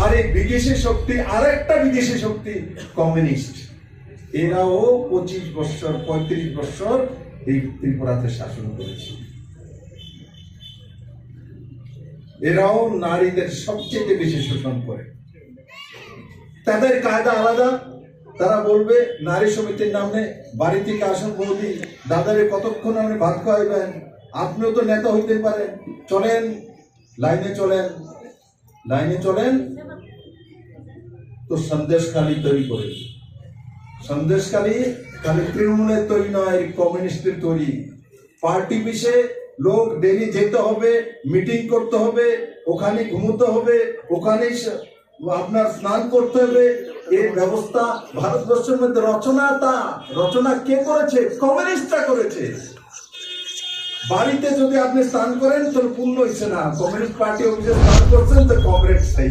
আর এই বিদেশি শক্তি, আর একটা বিদেশি শক্তি কমিউনিস্ট, এরাও 25 বছর 35 বছর এই ত্রিপুরাতে শাসন করেছে। এরাও নারীদের সবচেয়ে বেশি শোষণ করে। তাদের কায়দা আলাদা। তারা বলবে নারী সমিতির নামে বাড়ি থেকে আসুন বৌদি, দাদারে কতক্ষণ আপনি ভাত খাওয়াইবেন, আপনিও তো নেতা হইতে পারেন, চলেন লাইনে চলেন, লাইনে চলেন। তো সন্দেশখালী তৈরি করে, সন্দেশখালী খালি তৃণমূলের তৈরি নয়, কমিউনিস্টের তৈরি। পার্টি পিছে লোক ডেলি যেতে হবে, মিটিং করতে হবে, ওখানে ঘুমোতে হবে, ওখানে আপনার স্নান করতে হবে। এই ব্যবস্থা ভারতবর্ষের মধ্যে রচনা কে করেছে? কমিউনিস্টরা করেছে। বাড়িতে যদি আপনি স্নান করেন তো পূর্ণ হচ্ছে না, কমিউনিস্ট পার্টি অফিসে স্নান করছেন তো কংগ্রেস